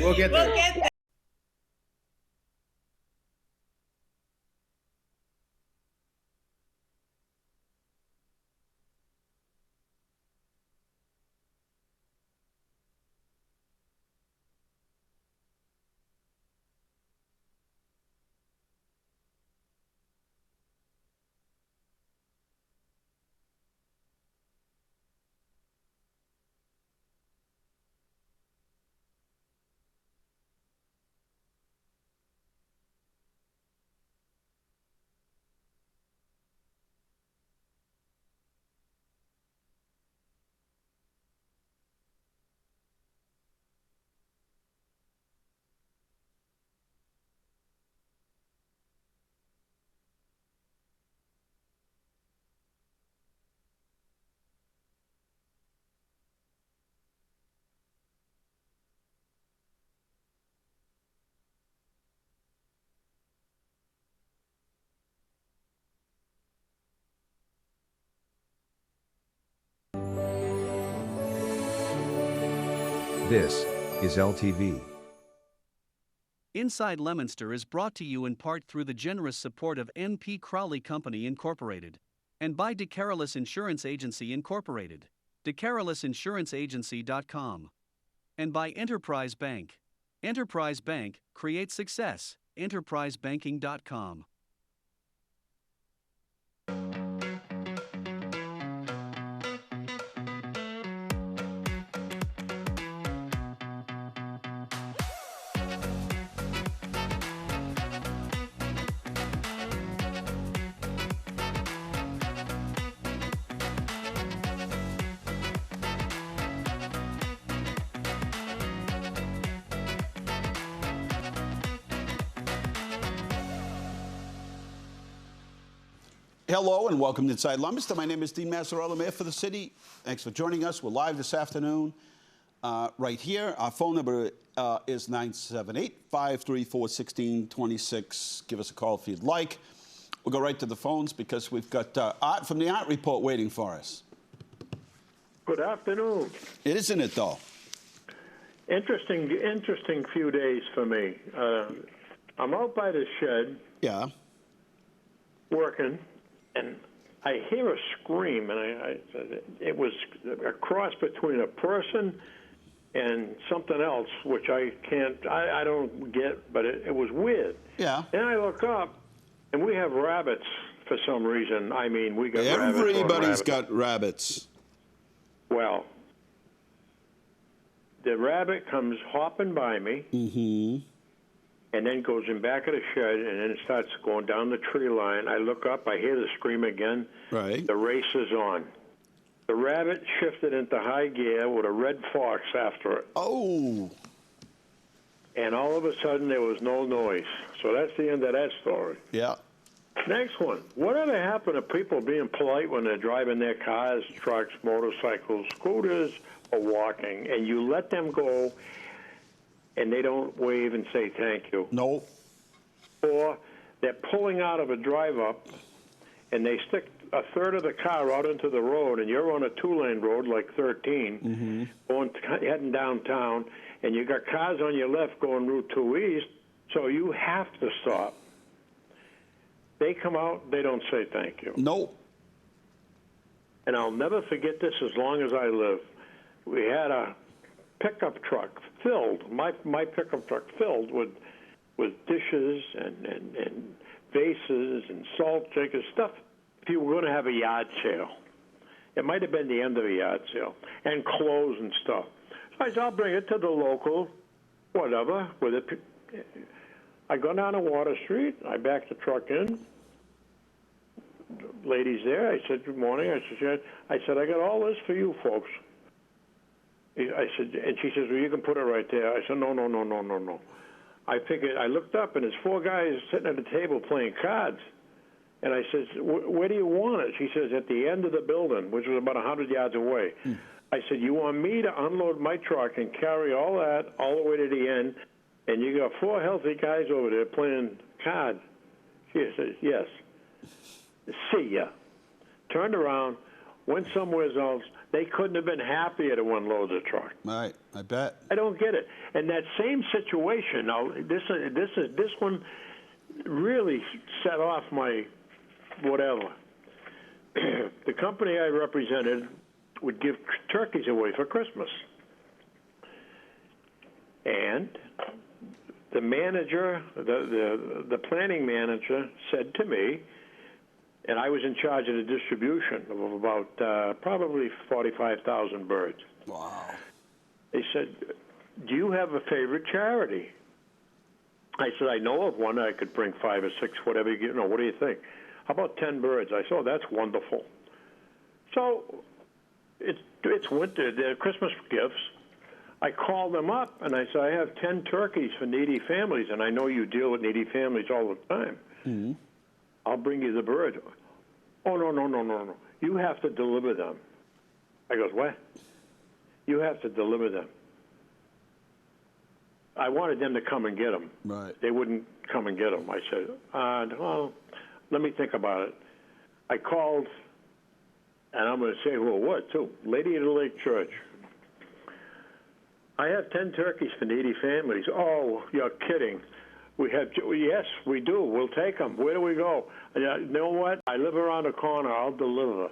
We'll get there. We'll get there. This is LTV. Inside Leominster is brought to you in part through the generous support of N.P. Crowley Company Incorporated and by DeCarolis Insurance Agency Incorporated, DeCarolisinsuranceagency.com, and by Enterprise Bank. Enterprise Bank creates success. EnterpriseBanking.com. Hello and welcome to Inside Leominster. My name is Dean Mazzarella, Mayor for the city. Thanks for joining us. We're live this afternoon right here. Our phone number is 978-534-1626. Give us a call if you'd like. We'll go right to the phones because we've got Art from the Art Report waiting for us. Good afternoon. Isn't it, though? Interesting few days for me. I'm out by the shed. Yeah. Working. And I hear a scream, and it was a cross between a person and something else, which I don't get, but it was weird. Yeah. And I look up, and we have rabbits for some reason. I mean, we got rabbits. Everybody's got rabbits. Well, the rabbit comes hopping by me. Mm-hmm. And then goes in back of the shed, and then it starts going down the tree line. I look up, I hear the scream again. Right. The race is on. The rabbit shifted into high gear with a red fox after it. Oh. And all of a sudden, there was no noise. So that's the end of that story. Yeah. Next one. Whatever happened to people being polite when they're driving their cars, trucks, motorcycles, scooters, or walking, and you let them go, and they don't wave and say thank you. No. Or they're pulling out of a drive-up, and they stick a third of the car out into the road, and you're on a two-lane road like 13, heading downtown, and you got cars on your left going Route 2 East, so you have to stop. They come out, they don't say thank you. No. And I'll never forget this as long as I live. We had a pickup truck filled, my pickup truck filled with dishes and vases and salt shakers, stuff if you were going to have a yard sale. It might have been the end of a yard sale, and clothes and stuff. So I said, I'll bring it to the local, whatever, with it. I go down to Water Street, I back the truck in. Ladies there, I said, good morning. I said, I got all this for you folks. I said, and she says, well, you can put it right there. I said, no. I figured, I looked up, and there's four guys sitting at the table playing cards. And I said, where do you want it? She says, at the end of the building, which was about 100 yards away. I said, you want me to unload my truck and carry all that all the way to the end, and you got four healthy guys over there playing cards? She says, yes. See ya. Turned around, went somewhere else, They couldn't have been happier to unload the truck. Right, I bet. I don't get it. And that same situation, now, this one really set off my whatever. The company I represented would give turkeys away for Christmas. And the manager, the planning manager said to me, and I was in charge of the distribution of about probably 45,000 birds. Wow. They said, do you have a favorite charity? I said, I know of one. I could bring 5 or 6, whatever you know. What do you think? How about 10 birds? I said, oh, that's wonderful. So it's winter. They're Christmas gifts. I called them up, and I said, I have 10 turkeys for needy families, and I know you deal with needy families all the time. Mm-hmm. I'll bring you the bird. Oh, no. You have to deliver them. I goes, what? You have to deliver them. I wanted them to come and get them. Right. They wouldn't come and get them. I said, well, let me think about it. I called, and I'm going to say who it was, too, Lady of the Lake Church. I have 10 turkeys for needy families. Oh, you're kidding. Yes, we do. We'll take them. Where do we go? You know what? I live around the corner. I'll deliver.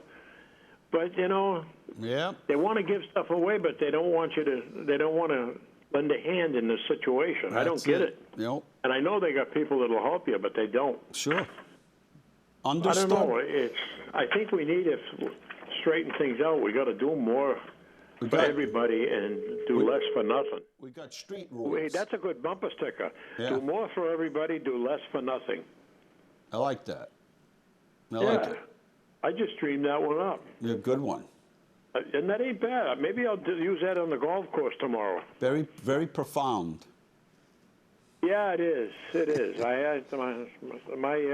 But, yeah, they want to give stuff away, but they don't want to lend a hand in this situation. I don't get it. Yep. And I know they got people that'll help you, but they don't. Sure. Understood. I don't know. I think we need to straighten things out. We got to do more for everybody and do less for nothing. We got street rules. Wait, that's a good bumper sticker. Yeah. Do more for everybody, do less for nothing. I like that. I like it. I just dreamed that one up. Yeah, good one. And that ain't bad. Maybe I'll use that on the golf course tomorrow. Very, very profound. Yeah, it is. It is. I had my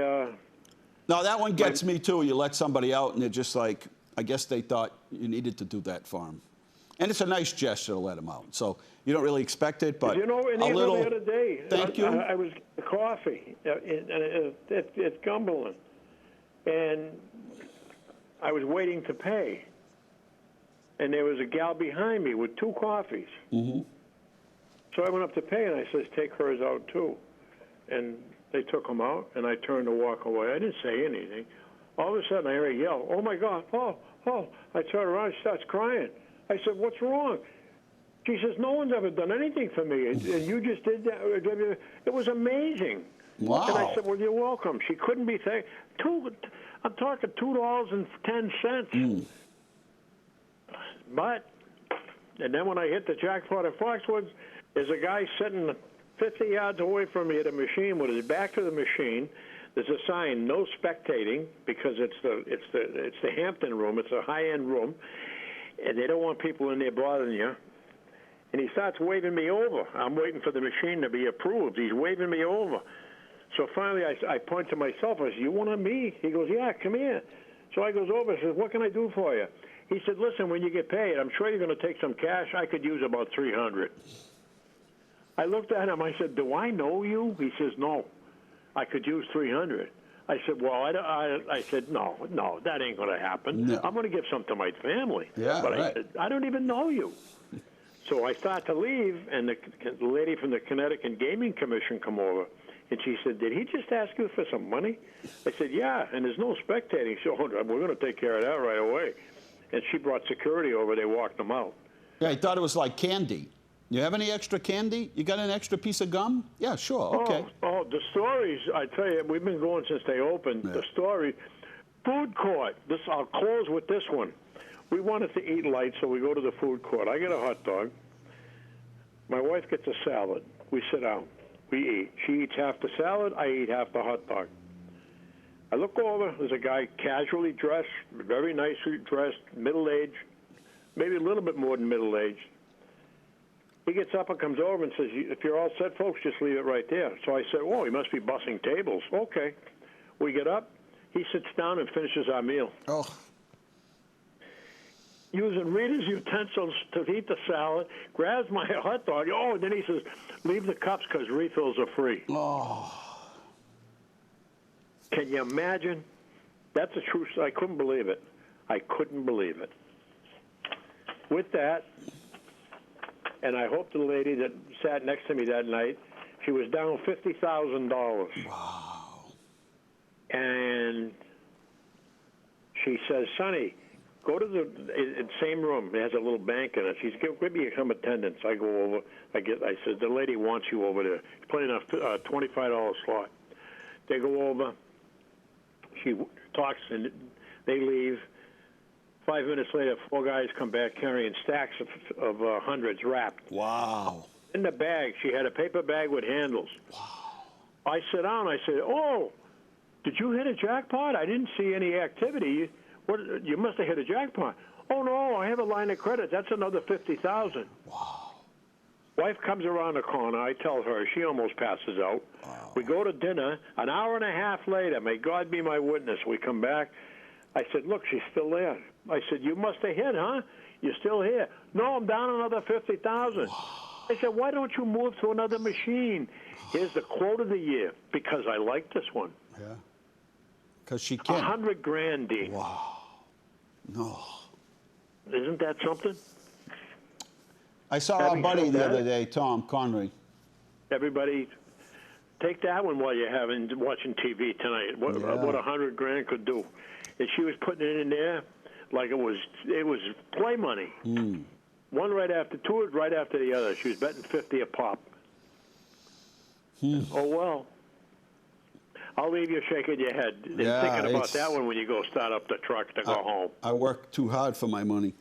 No, that one gets me too. You let somebody out and they're just like, I guess they thought you needed to do that for them. And it's a nice gesture to let them out. So you don't really expect it, but and a little. The other day, thank you. I was getting coffee at Cumberland, and I was waiting to pay, and there was a gal behind me with 2 coffees. Mm-hmm. So I went up to pay, and I says, "Take hers out too," and they took them out, and I turned to walk away. I didn't say anything. All of a sudden, I hear a yell, "Oh my God! Oh!" I turn around, she starts crying. I said, "What's wrong?" She says, "No one's ever done anything for me, and you just did that. It was amazing." Wow. And I said, "Well, you're welcome." She couldn't be thanked. I'm talking $2.10. But, and then when I hit the jackpot at Foxwoods, there's a guy sitting 50 yards away from me at a machine with his back to the machine. There's a sign, "No spectating," because it's the Hampton room. It's a high-end room, and they don't want people in there bothering you. And he starts waving me over. I'm waiting for the machine to be approved. He's waving me over. So finally, I point to myself. I said, "You want me?" He goes, "Yeah, come here." So I goes over and says, "What can I do for you?" He said, "Listen, when you get paid, I'm sure you're going to take some cash. I could use about $300. I looked at him. I said, "Do I know you?" He says, "No. I could use $300. I said, "Well, I said, no, that ain't going to happen. No. I'm going to give some to my family." Yeah, but right. I said, "I don't even know you." So I start to leave, and the lady from the Connecticut Gaming Commission come over, and she said, "Did he just ask you for some money?" I said, "Yeah, and there's no spectating, so we're going to take care of that right away." And she brought security over. They walked them out. Yeah, I thought it was like candy. You have any extra candy? You got an extra piece of gum? Yeah, sure, okay. Oh, the stories, I tell you, we've been going since they opened. Yeah. The story, food court. I'll close with this one. We wanted to eat light, so we go to the food court. I get a hot dog. My wife gets a salad. We sit down. We eat. She eats half the salad. I eat half the hot dog. I look over. There's a guy casually dressed, very nicely dressed, middle-aged, maybe a little bit more than middle-aged. He gets up and comes over and says, "If you're all set, folks, just leave it right there." So I said, "Oh, he must be bussing tables." Okay. We get up. He sits down and finishes our meal. Oh. Using Rita's utensils to eat the salad, grabs my hot dog. Oh, and then he says, "Leave the cups because refills are free." Oh. Can you imagine? That's a true story. I couldn't believe it. I couldn't believe it. with that, and I hope the lady that sat next to me that night, she was down $50,000. Wow. And she says, Sonny, go to the same room. It has a little bank in it. She's give me some attendance. I go over. I said, the lady wants you over there. She's playing a $25 slot. They go over. She talks, and they leave. 5 minutes later, 4 guys come back carrying stacks of hundreds wrapped. Wow. In the bag, she had a paper bag with handles. Wow. I sit down. I said, oh, did you hit a jackpot? I didn't see any activity. You must have hit a jackpot. Oh, no, I have a line of credit. That's another $50,000. Wow. Wife comes around the corner. I tell her. She almost passes out. Wow. We go to dinner. An hour and a half later, may God be my witness, we come back. I said, look, she's still there. I said, you must have hit, huh? You're still here. No, I'm down another $50,000. I said, why don't you move to another machine? Here's the quote of the year, because I like this one. Yeah. Because she can. $100,000, Dean. Wow. No. Isn't that something? I saw our buddy the other day, Tom Connery. Everybody, take that one while you're watching TV tonight. What $100,000 could do. And she was putting it in there like it was play money. One right after two, right after the other. She was betting 50 a pop. Oh well. I'll leave you shaking your head and thinking about that one when you go start up the truck to go home. I work too hard for my money.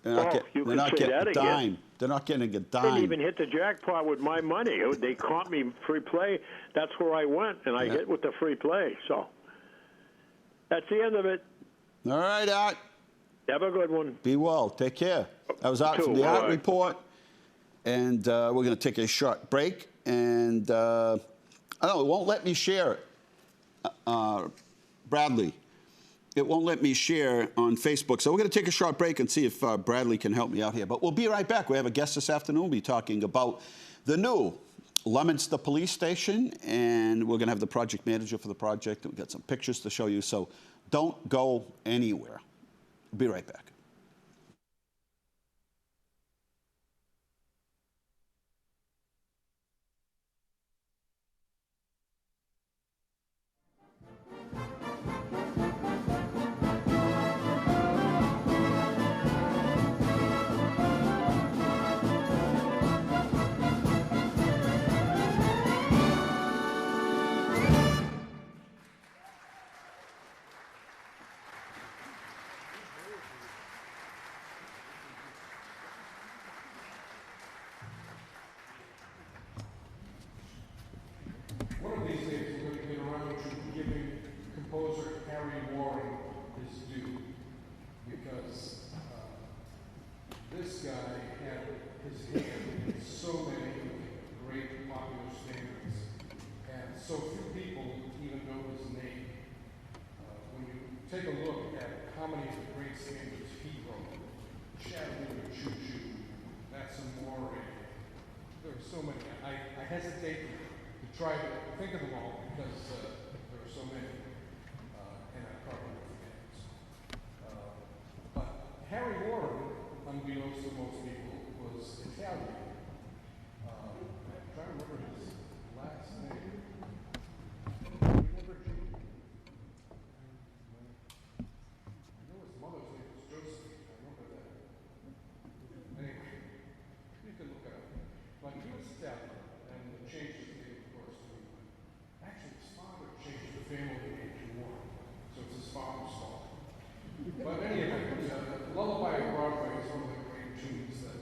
They're not getting a dime. They're not getting a dime. I didn't even hit the jackpot with my money. They caught me free play. That's where I went, and I hit with the free play. So that's the end of it. All right, Art. Have a good one. Be well. Take care. That was Art from the Art Report. And we're going to take a short break. And I don't know, it won't let me share it. Bradley. It won't let me share on Facebook. So we're going to take a short break and see if Bradley can help me out here. But we'll be right back. We have a guest this afternoon. We'll be talking about the new Leominster Police Station. And we're going to have the project manager for the project. We've got some pictures to show you. So don't go anywhere. We'll be right back. One of these days we're going to get around to giving composer Harry Warren his due, because this guy had his hand in so many great popular standards, and so few people even know his name. When you take a look at how many of the great standards he wrote, Chattanooga Choo Choo, That's Amore, there are so many. I hesitate to try to think of them all because there are so many, and I probably will forget. But Harry Warren, unbeknownst to most people, was Italian. I'm trying to remember his last name. Remember Jim? I know his mother's name was Josephine. I remember that. Anyway, you can look it up. But he was Italian and changed his name, of course, to actually his father changed the family name to Warren, so it's his father's fault. But anyway, Lullaby of Broadway is one of the great tunes that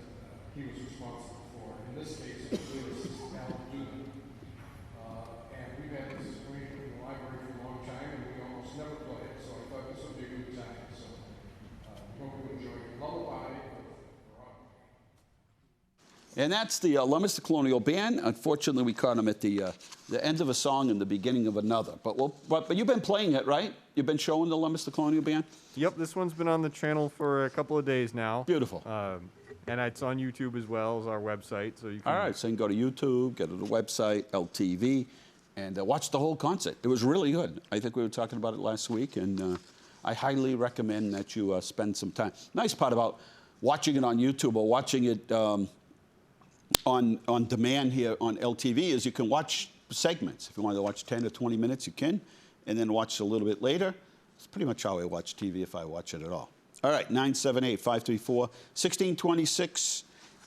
he was responsible for. In this case, it was lyricist Al Dubin. And we've had this arrangement in the library for a long time, and we almost never play it, so I thought this would be a good time. So hope you enjoy Lullaby of Broadway. And that's the Leominster Colonial Band. Unfortunately, we caught them at the end of a song and the beginning of another. But you've been playing it, right? You've been showing the Leominster Colonial Band? Yep, this one's been on the channel for a couple of days now. Beautiful. And it's on YouTube as well as our website, so you can. All right, so you can go to YouTube, go to the website, LTV, and watch the whole concert. It was really good. I think we were talking about it last week, and I highly recommend that you spend some time. Nice part about watching it on YouTube or watching it on demand here on LTV is you can watch segments. If you want to watch 10 or 20 minutes, you can, and then watch a little bit later. It's pretty much how I watch TV if I watch it at all. All right, 978-534-1626.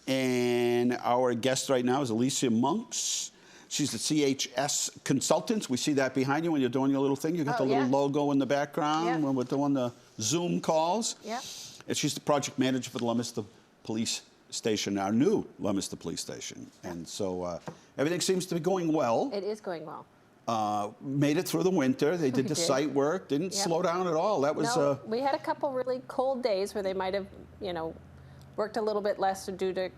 And our guest right now is Alicia Monks. She's the CHS consultant. We see that behind you when you're doing your little thing. You got the little logo in the background when we're doing the Zoom calls. Yeah. And she's the project manager for the Leominster Police Station, our new Leominster Police Station. And so everything seems to be going well. It is going well. Made it through the winter. They did the site work. Didn't slow down at all. That was. No, we had a couple really cold days where they might have, worked a little bit less due to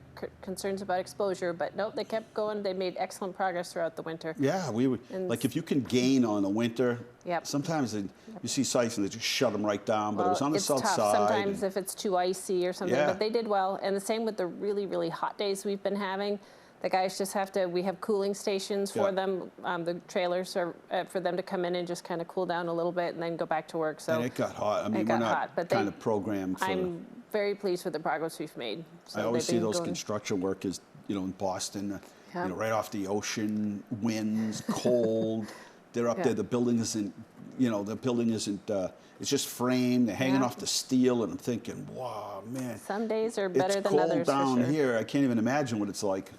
concerns about exposure, but nope, they kept going. They made excellent progress throughout the winter. Yeah, we would. Like if you can gain on the winter, sometimes you see sites and they just shut them right down. But it was on the south side. Sometimes if it's too icy or something, but they did well. And the same with the really, really hot days we've been having. The guys just have to, we have cooling stations for them, the trailers are for them to come in and just kind of cool down a little bit and then go back to work. So and it got hot. I mean, we're not kind of programmed for. I'm very pleased with the progress we've made. So I always see those construction workers, in Boston, right off the ocean, winds, cold. They're up there. The building isn't, it's just framed. They're hanging off the steel, and I'm thinking, wow, man. Some days are better than others. It's cold down here. I can't even imagine what it's like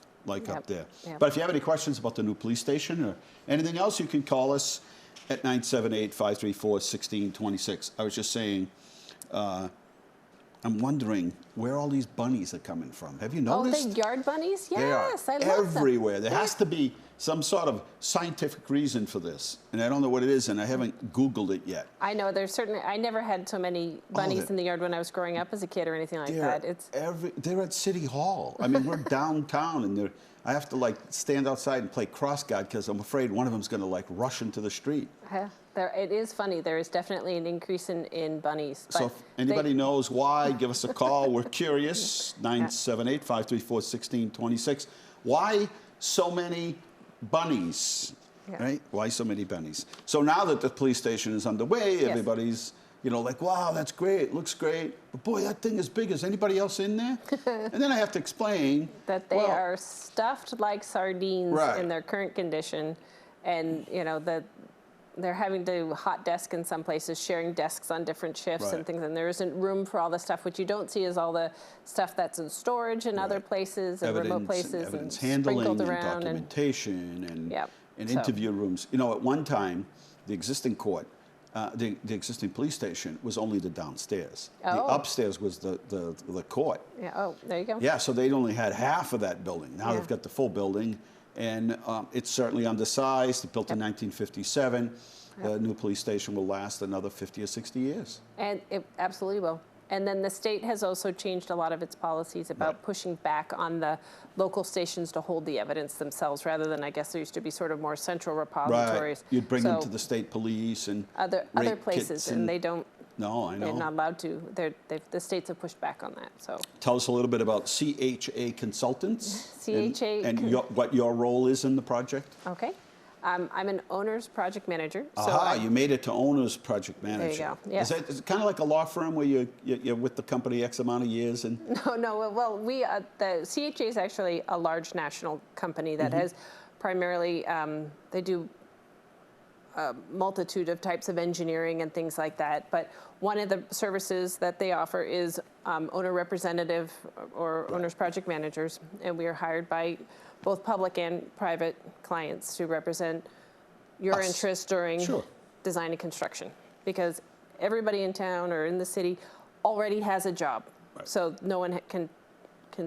up there. But if you have any questions about the new police station or anything else, you can call us at 978-534-1626. I was just saying, I'm wondering where all these bunnies are coming from. Have you noticed? Oh, the yard bunnies? Yes, they are I love them. everywhere. There has to be some sort of scientific reason for this, and I don't know what it is, and I haven't Googled it yet. I know there's certainly. I never had so many bunnies in the yard when I was growing up as a kid or anything like that. They're at City Hall. I mean, we're downtown, and I have to stand outside and play cross guard because I'm afraid one of them's going to rush into the street. It is funny. There is definitely an increase in bunnies. So if anybody knows why, give us a call. We're curious. 978-534-1626. Why so many bunnies? Right? Why so many bunnies? So now that the police station is underway, everybody's wow, that's great, looks great. But boy, that thing is big. Is anybody else in there? And then I have to explain that they are stuffed like sardines in their current condition, and that they're having to hot desk in some places, sharing desks on different shifts and things, and there isn't room for all the stuff. What you don't see is all the stuff that's in storage in other places and remote places, evidence and handling, sprinkled and around, documentation, and interview rooms. At one time, the existing court, the existing police station was only the downstairs. The upstairs was the court. Yeah. Oh, there you go. Yeah. So they only had half of that building. Now they've got the full building. And it's certainly undersized, built in 1957. The new police station will last another 50 or 60 years. And it absolutely will. And then the state has also changed a lot of its policies about pushing back on the local stations to hold the evidence themselves, rather than, I guess, there used to be sort of more central repositories. Right. You'd bring them to the state police and other places, and they don't. No, I know. They're not allowed to. The states have pushed back on that. So tell us a little bit about CHA Consultants. CHA and what your role is in the project. Okay. I'm an owner's project manager. You made it to owner's project manager. There you go. Yes. Is it kind of like a law firm where you're with the company X amount of years? And No. Well, the CHA is actually a large national company that has primarily, they do a multitude of types of engineering and things like that. But one of the services that they offer is owner representative or owner's project managers. And we are hired by both public and private clients to represent your interests during design and construction. Because everybody in town or in the city already has a job. Right. So no one can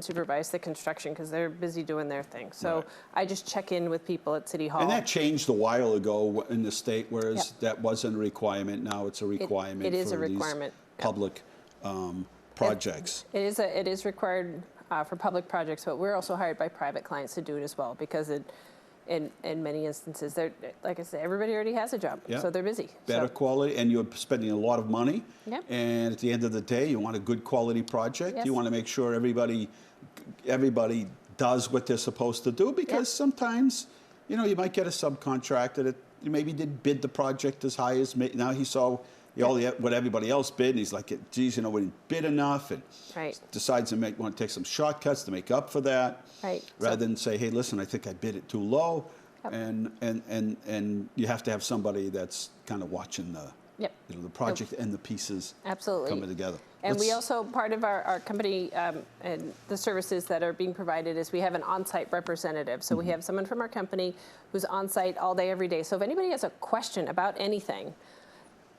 supervise the construction because they're busy doing their thing. So I just check in with people at City Hall. And that changed a while ago in the state, whereas that wasn't a requirement. Now it's a requirement. It is a requirement. Public projects. It is required for public projects, but we're also hired by private clients to do it as well, because in many instances, like I said, everybody already has a job, so they're busy. Better quality, and you're spending a lot of money. Yep. And at the end of the day, you want a good quality project. Yes. You want to make sure everybody does what they're supposed to do, because sometimes, you might get a subcontractor that maybe didn't bid the project as high as now he saw. what everybody else bid, and he's like, geez, we didn't bid enough, and Right. decides to want to take some shortcuts to make up for that, Right. rather than say, hey, listen, I think I bid it too low, Yep. and you have to have somebody that's kind of watching the Yep. the project and the pieces Absolutely. coming together. And we also, part of our company and the services that are being provided is we have an on-site representative. So we have someone from our company who's on-site all day, every day. So if anybody has a question about anything,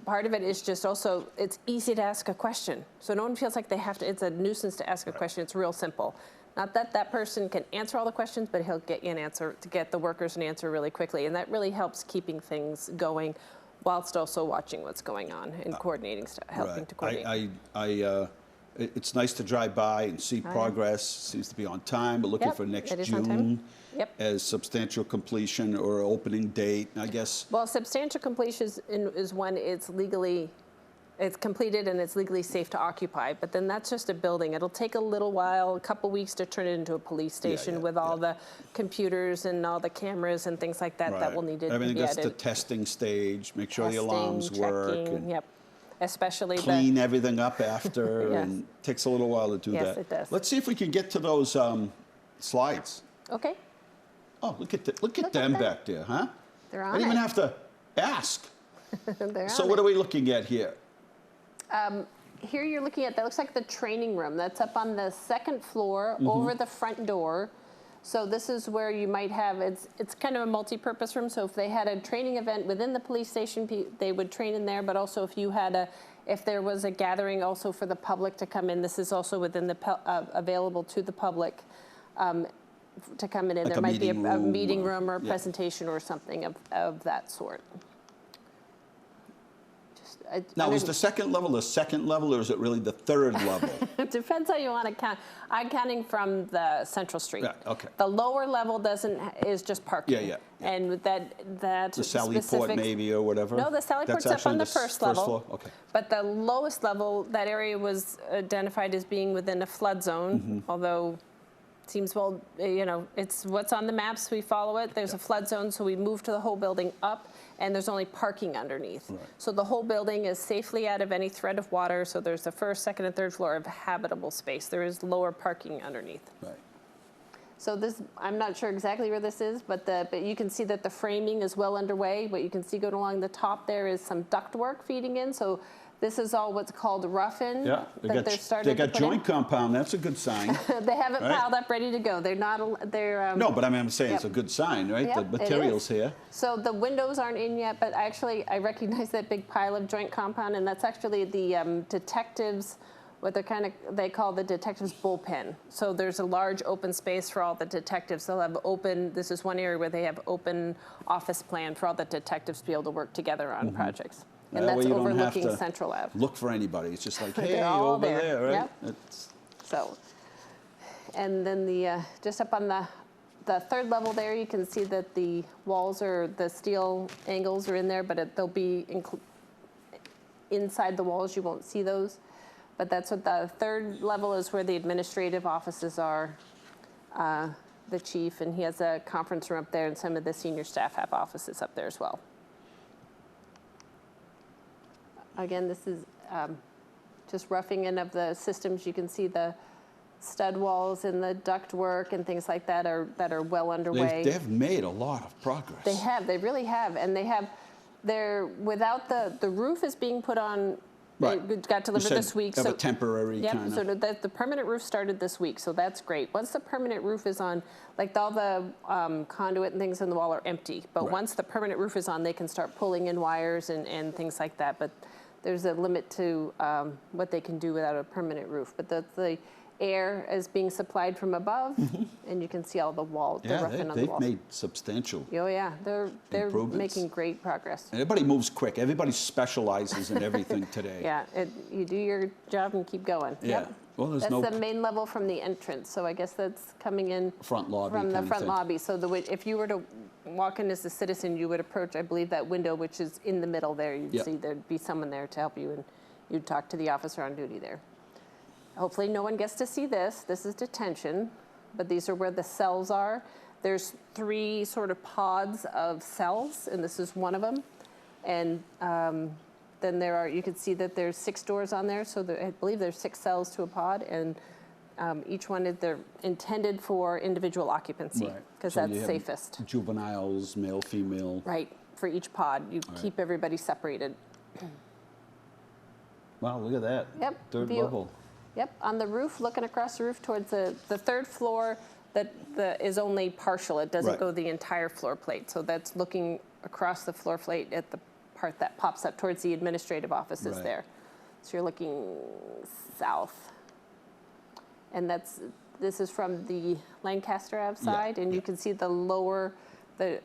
part of it is just also, it's easy to ask a question. So no one feels like they have to, it's a nuisance to ask a question. It's real simple. Not that that person can answer all the questions, but he'll get you an answer, to get the workers an answer really quickly. And that really helps keeping things going whilst also watching what's going on and coordinating stuff, helping to coordinate. It's nice to drive by and see progress. Seems to be on time. We're looking Yep, for next it is on time. June Yep. as substantial completion or opening date, I guess. Well, substantial completion is when it's completed and it's legally safe to occupy. But then that's just a building. It'll take a little while, a couple weeks to turn it into a police station with all the computers and all the cameras and things like that that will need to Everything be gets to added. testing stage, make sure the alarms Testing, work. checking, And yep. Especially clean everything up after, Yes. and it takes a little while to do Yes, that. it does. Let's see if we can get to those slides. Okay, Oh, look at them them. back there, huh? they're I on didn't even it. have to ask. They're So on what it. are we looking at here? Here you're looking at, that looks like the training room. That's up on the second floor over the front door. So this is where you might have, it's kind of a multi-purpose room. So if they had a training event within the police station, they would train in there. But also if there was a gathering also for the public to come in, this is also within the, available to the public to come in. Like There a might be a meeting room meeting or- room or a yeah. presentation or something of that sort. Now, is the second level, or is it really the third level? It depends how you want to count. I'm counting from the Central Street. Yeah, okay. The lower level is just parking. Yeah. And that The Sally Port maybe or whatever? No, the Sally That's Port's up on actually the first level. floor? Okay. But the lowest level, that area was identified as being within a flood zone, although it seems, well, it's what's on the maps, we follow it. There's a flood zone, so we moved the whole building up, and there's only parking underneath. Right. So the whole building is safely out of any threat of water, so there's the first, second, and third floor of habitable space. There is lower parking underneath. Right. So this, I'm not sure exactly where this is, but you can see that the framing is well underway. What you can see going along the top there is some ductwork feeding in. So this is all what's called rough-in. Yeah, they got joint compound. That's a good sign. They have it Right. piled up, ready to go. They're not. They're. No, but I'm saying it's a Yep. good sign, right? Yep, The it material's is. here. So the windows aren't in yet, but actually I recognize that big pile of joint compound, and that's actually the detectives, what they call the detectives bullpen. So there's a large open space for all the detectives. They'll have open, this is one area where they have open office plan for all the detectives to be able to work together on projects. And That way that's you don't have overlooking to Central Ave. Look for anybody. It's just like, They're hey, all over there. there, right? Yep. It's, So, and then just up on the third level there, you can see that the walls the steel angles are in there, but they'll be inside the walls. You won't see those. But that's what the third level is, where the administrative offices are. The chief, and he has a conference room up there, and some of the senior staff have offices up there as well. Again, this is just roughing in of the systems. You can see the stud walls and the duct work and things like that are well underway. they've made a lot of progress. They really have, and they're without the roof is being put on. Right. It got You delivered said this week. Have a temporary Yep, kind of. so the permanent roof started this week, so that's great. Once the permanent roof is on, like all the conduit and things in the wall are empty, but Right. once the permanent roof is on, they can start pulling in wires and things like that. But there's a limit to what they can do without a permanent roof. But the air is being supplied from above, and you can see all the walls, the Yeah, roughing on the they've walls. made substantial. Oh yeah, they're improvements. making great progress. Everybody moves quick. Everybody specializes in everything today. Yeah, you do your job and keep going. Yeah. Yep. Well, there's That's no the main level from the entrance, so I guess that's coming in front lobby from the kind of front thing. lobby. So if you were to walk in as a citizen, you would approach, I believe, that window, which is in the middle there. You'd Yep. see there'd be someone there to help you, and you'd talk to the officer on duty there. Hopefully no one gets to see this. This is detention, but these are where the cells are. There's 3 sort of pods of cells, and this is one of them. And then you can see that there's 6 doors on there, so I believe there's 6 cells to a pod, and each one they're intended for individual occupancy, because So that's you have safest. Juveniles, male, female. Right, for each pod, you keep everybody separated. Wow, look at that. Yep. Third view. level. Yep, on the roof, looking across the roof towards the 3rd floor, that is only partial. It doesn't Right. go the entire floor plate. So that's looking across the floor plate at the part that pops up towards the administrative offices Right. there. So you're looking south. And this is from the Lancaster Ave side, and you can see the lower, the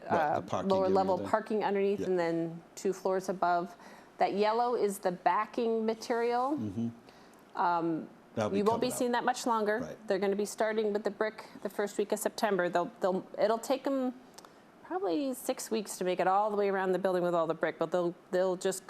parking lower area level there. parking underneath, Yeah. and then 2 floors above. That yellow is the backing material. That'll be You won't be covered up. seeing that much longer. Right. They're going to be starting with the brick the first week of September. It'll take them probably 6 weeks to make it all the way around the building with all the brick, but they'll just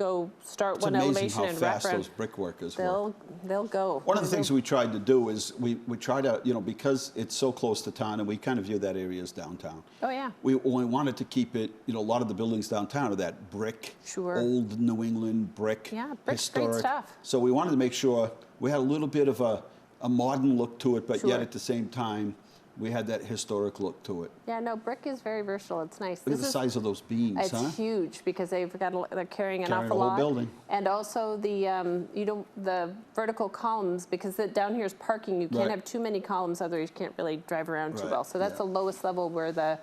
start It's one amazing elevation how and wrap fast around. those brick workers work. They'll go. One of the things we tried to do is we try to, because it's so close to town, and we kind of view that area as downtown. Oh, yeah. We wanted to keep it, a lot of the buildings downtown are that brick, Sure. old New England brick, Yeah, brick's great historic. stuff. So we wanted to make sure we had a little bit of a modern look to it, but yet Sure. at the same time, we had that historic look to it. Yeah, no, brick is very versatile. It's nice. Look at the size of those beams, It's huh? huge because they're carrying an Carrying awful the whole lot. building. And also the vertical columns, because down here is parking. You can't Right. have too many columns, otherwise you can't really drive around too Right, well. So that's yeah. the lowest level where the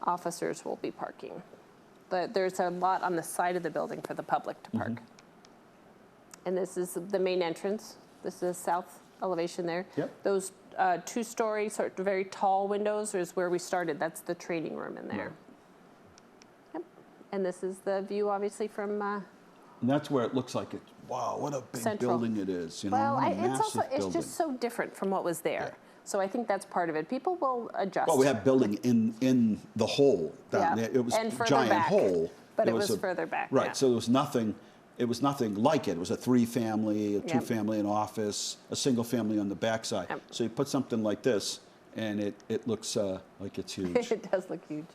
officers will be parking. But there's a lot on the side of the building for the public to park. And this is the main entrance. This is the south elevation there. Yep. Those 2-story, sort of very tall windows is where we started. That's the training room in there. Yep. And this is the view, obviously, from And that's where it looks like it. Wow, what a big Central. building it is. well, what a it's massive also building. just so different from what was there. Yeah. So I think that's part of it. People will adjust. Well, we have building in the hole down Yeah, there. It was and a further giant back. hole. But it was further back, Right. yeah. So there was nothing. It was nothing like it. It was a 3-family, a Yep. 2-family, an office, a single family on the backside. Yep. So you put something like this, and it looks like it's huge. It does look huge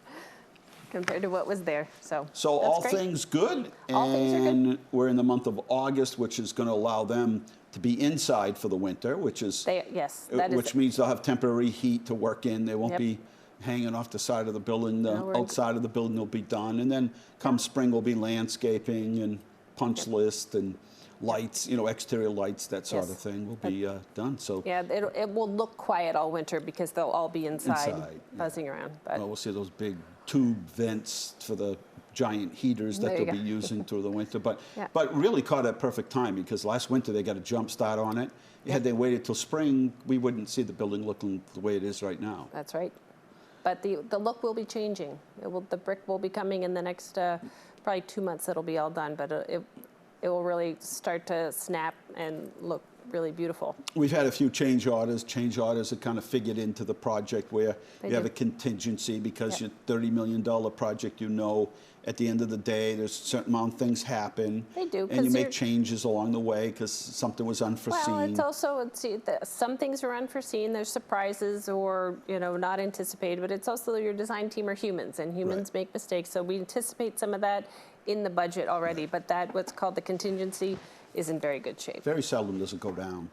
compared to what was there. So So that's all great. things good, All things are good. and we're in the month of August, which is going to allow them to be inside for the winter, which is Yes, that is which means they'll have temporary heat to work in. They won't Yep. be hanging off the side of the building. The No, we're- outside of the building will be done, and then come spring will be landscaping and punch list and lights, exterior lights, that sort Yes. of thing will be done. So Yeah, it will look quiet all winter because they'll all be inside Inside, yeah. buzzing around. But we'll see those big tube vents for the giant heaters that There you they'll be go. using through the winter. But Yeah. but really caught at perfect time because last winter they got a jump start on it. Had they waited till spring, we wouldn't see the building looking the way it is right now. that's right. But the look will be changing. The brick will be coming in the next probably 2 months. It'll be all done, but it will really start to snap and look really beautiful. We've had a few change orders. Change orders that kind of figured into the project where They you have do. a contingency because Yep. your $30 million project, at the end of the day, there's a certain amount of things happen. They do, And you 'cause make you're- changes along the way because something was unforeseen. Well, it's also some things are unforeseen. There's surprises or not anticipated, but it's also your design team are humans, and humans Right. make mistakes. So we anticipate some of that in the budget already, but that what's called the contingency is in very good shape. Very seldom does it go down.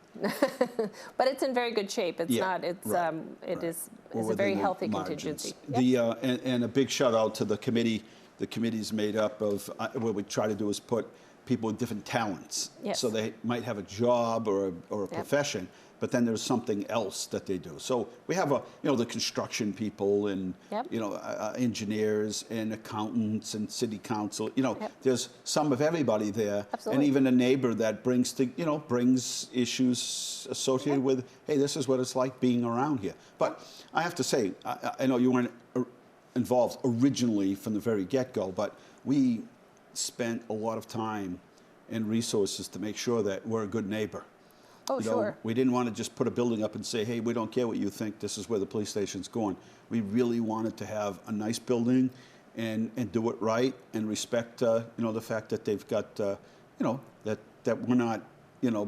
But it's in very good shape. It's Yeah, not. It's right, it right. is We're a very within the healthy margins. contingency. Yep. And a big shout out to the committee. The committee's made up of what we try to do is put people with different talents. Yes. So they might have a job or a profession, but then there's something else that they do. So we have the construction people and Yep. engineers and accountants and city council. Yep. There's some of everybody there, Absolutely. and even a neighbor that brings issues associated with, hey, this is what it's like being around here. But I have to say, I know you weren't involved originally from the very get-go, but we spent a lot of time and resources to make sure that we're a good neighbor. Oh, sure. We didn't want to just put a building up and say, hey, we don't care what you think, this is where the police station's going. We really wanted to have a nice building and do it right and respect, the fact that they've got, that we're not,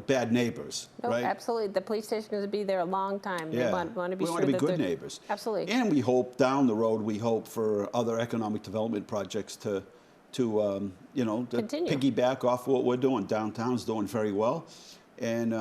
bad neighbors, No, right? absolutely. The police station is going to be there a long time. Yeah. They want to be we sure want to be that good they're- neighbors. Absolutely. And we hope down the road, for other economic development projects to to you know, to Continue. piggyback off what we're doing. Downtown's doing very well. And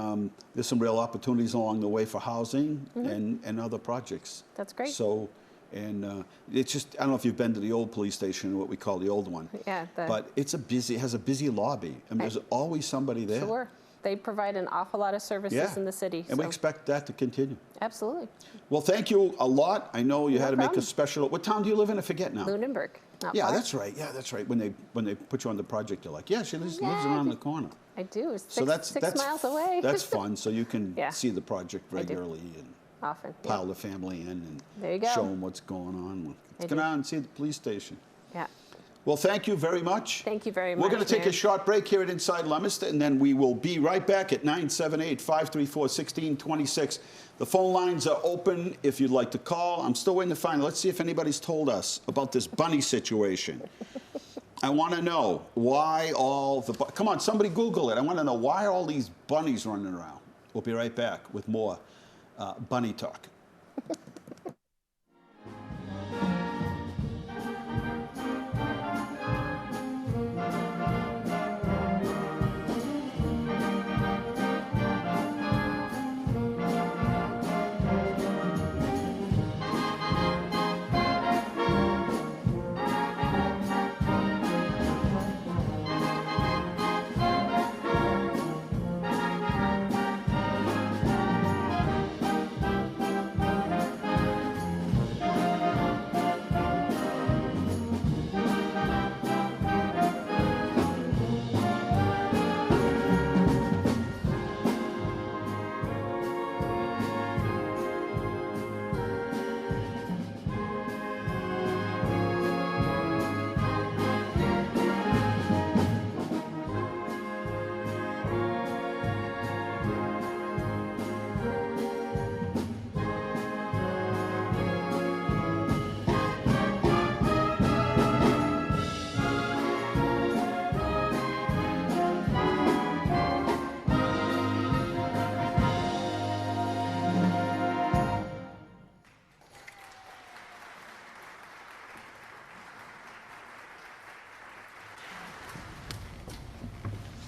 there's some real opportunities along the way for housing and other projects. That's great. So, and it's just, I don't know if you've been to the old police station, what we call the old one. Yeah. But it's it has a busy lobby. I mean, there's always somebody there. Sure. They provide an awful lot of services in the city. And we expect that to continue. Absolutely. Well, thank you a lot. I know you had to make a problem. special. What town do you live in? I forget now. Lunenburg. Not Yeah, far. that's right. Yeah, that's right. When they put you on the project, you're like, yeah, she lives around the corner. I do. It's So six miles away. That's fun. So you can Yeah. see the project I do. regularly and Often. Yeah. pile the family in and There you go. show them what's going on. I Let's go do. down and see the police station. Yeah. Well, thank you very much. Thank you very much. We're going to take Mayor. a short break here at Inside Leominster, and then we will be right back at 978-534-1626. The phone lines are open if you'd like to call. I'm still waiting to find. Let's see if anybody's told us about this bunny situation. I want to know why all the... Come on, somebody Google it. I want to know why are all these bunnies running around. We'll be right back with more bunny talk.